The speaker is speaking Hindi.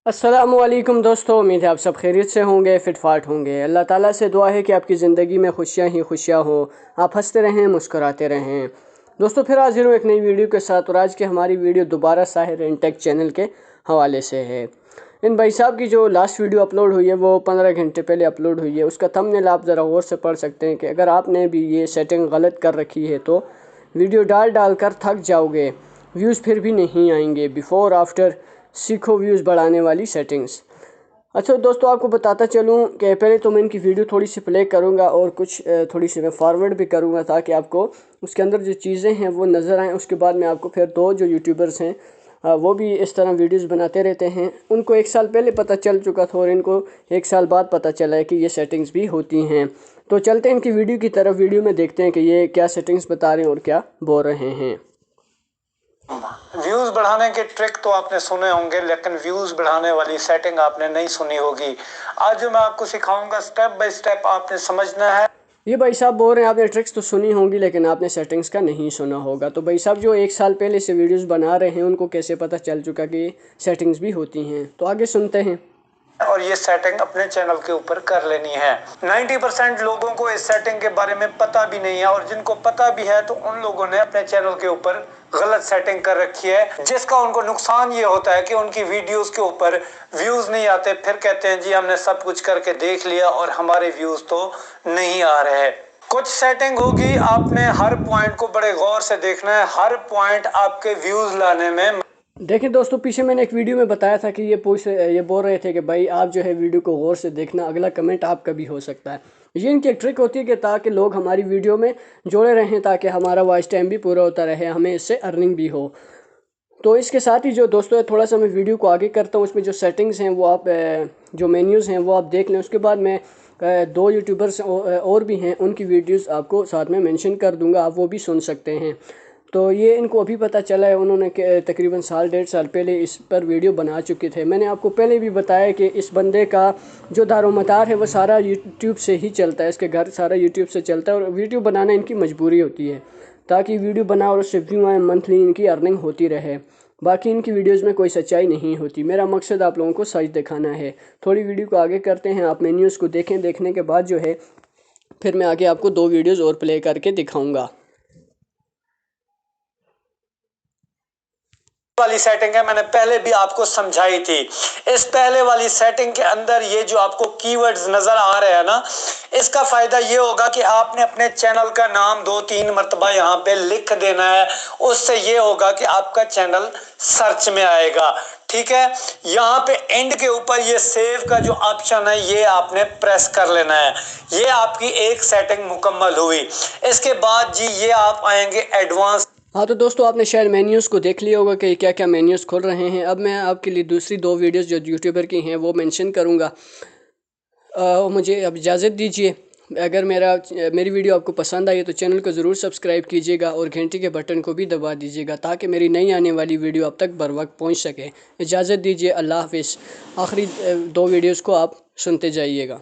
अस्सलामुअलैकुम दोस्तों, उम्मीद है आप सब खैरियत से होंगे, फिटफाट होंगे। अल्लाह ताला से दुआ है कि आपकी ज़िंदगी में खुशियाँ ही खुशियाँ हों, आप हंसते रहें, मुस्कुराते रहें। दोस्तों फिर हाजिर हूँ एक नई वीडियो के साथ। और आज की हमारी वीडियो दोबारा साहिर इंटेक चैनल के हवाले से है। इन भाई साहब की जो लास्ट वीडियो अपलोड हुई है वो 15 घंटे पहले अपलोड हुई है। उसका थंबनेल आप ज़रा गौर से पढ़ सकते हैं कि अगर आपने भी ये सेटिंग गलत कर रखी है तो वीडियो डाल कर थक जाओगे, व्यूज़ फिर भी नहीं आएंगे। बिफ़ोर आफ्टर सीखो व्यूज़ बढ़ाने वाली सेटिंग्स। अच्छा दोस्तों, आपको बताता चलूँ कि पहले तो मैं इनकी वीडियो थोड़ी सी प्ले करूँगा और कुछ थोड़ी सी मैं फॉरवर्ड भी करूँगा ताकि आपको उसके अंदर जो चीज़ें हैं वो नज़र आएँ। उसके बाद मैं आपको फिर दो जो यूट्यूबर्स हैं वो भी इस तरह वीडियोस बनाते रहते हैं, उनको 1 साल पहले पता चल चुका था और इनको 1 साल बाद पता चला है कि ये सेटिंग्स भी होती हैं। तो चलते हैं इनकी वीडियो की तरफ। वीडियो में देखते हैं कि ये क्या सेटिंग्स बता रहे हैं और क्या बोल रहे हैं। व्यूज बढ़ाने के ट्रिक तो आपने सुने होंगे, लेकिन व्यूज बढ़ाने वाली सेटिंग आपने नहीं सुनी होगी। आज जो मैं आपको सिखाऊंगा स्टेप बाय स्टेप आपने समझना है। ये भाई साहब बोल रहे हैं आपने ट्रिक्स तो सुनी होंगी लेकिन आपने सेटिंग्स का नहीं सुना होगा। तो भाई साहब जो 1 साल पहले से वीडियोस बना रहे हैं उनको कैसे पता चल चुका कि सेटिंग्स भी होती हैं, तो आगे सुनते हैं। और ये सेटिंग अपने चैनल के ऊपर कर लेनी है। 90% लोगों को इस सेटिंग के बारे में पता भी नहीं है, और जिनको पता भी है तो उन लोगों ने अपने चैनल के ऊपर गलत सेटिंग कर रखी है, जिसका उनको नुकसान ये होता है कि उनकी वीडियोस के ऊपर व्यूज नहीं आते। फिर कहते हैं जी हमने सब कुछ करके देख लिया और हमारे व्यूज तो नहीं आ रहे। कुछ सेटिंग होगी, आपने हर पॉइंट को बड़े गौर से देखना है। हर पॉइंट आपके व्यूज लाने में। देखिए दोस्तों, पीछे मैंने एक वीडियो में बताया था कि ये बोल रहे थे कि भाई आप जो है वीडियो को गौर से देखना, अगला कमेंट आपका भी हो सकता है। ये इनकी एक ट्रिक होती है कि ताकि लोग हमारी वीडियो में जुड़े रहें, ताकि हमारा वॉच टाइम भी पूरा होता रहे, हमें इससे अर्निंग भी हो। तो इसके साथ ही जो दोस्तों है, थोड़ा सा मैं वीडियो को आगे करता हूँ। उसमें जो सेटिंग्स हैं वो आप जो मेन्यूज़ हैं वो आप देख लें। उसके बाद मैं दो यूट्यूबर्स और भी हैं, उनकी वीडियोस आपको साथ में मेंशन कर दूंगा, आप वो भी सुन सकते हैं। तो ये इनको अभी पता चला है, उन्होंने तकरीबन साल 1.5 साल पहले इस पर वीडियो बना चुके थे। मैंने आपको पहले भी बताया कि इस बंदे का जो दारोमदार है वो सारा यूट्यूब से ही चलता है, इसके घर सारा यूट्यूब से चलता है और वीडियो बनाना इनकी मजबूरी होती है, ताकि वीडियो बना और उससे व्यू आए, मंथली इनकी अर्निंग होती रहे। बाकी इनकी वीडियोस में कोई सच्चाई नहीं होती। मेरा मकसद आप लोगों को सच दिखाना है। थोड़ी वीडियो को आगे करते हैं, आप मेन्यूज़ को देखें। देखने के बाद जो है फिर मैं आगे आपको दो वीडियोस और प्ले करके दिखाऊंगा। वाली सेटिंग है, मैंने पहले भी आपको समझाई थी। इस पहले वाली सेटिंग के अंदर ये जो आपको कीवर्ड्स नजर आ रहे हैं ना, इसका फायदा ये होगा कि आपने अपने चैनल का नाम 2-3 मरतबा यहाँ पे लिख देना है। उससे ये होगा कि आपका चैनल सर्च में आएगा। ठीक है, यहाँ पे एंड के ऊपर ये सेव का जो ऑप्शन है ये आपने प्रेस कर लेना है। ये आपकी एक सेटिंग मुकम्मल हुई। इसके बाद जी ये आप आएंगे एडवांस। हाँ तो दोस्तों, आपने शायद मेन्यूज़ को देख लिया होगा कि क्या क्या मेन्यूज़ खुल रहे हैं। अब मैं आपके लिए दूसरी दो वीडियोस जो यूट्यूबर की हैं वो मेंशन करूँगा। मुझे अब इजाज़त दीजिए। अगर मेरी वीडियो आपको पसंद आई तो चैनल को ज़रूर सब्सक्राइब कीजिएगा और घंटी के बटन को भी दबा दीजिएगा ताकि मेरी नई आने वाली वीडियो आप तक बर वक्त पहुँच सके। इजाज़त दीजिए, अल्लाह हाफिज़। आखिरी दो वीडियोज़ को आप सुनते जाइएगा।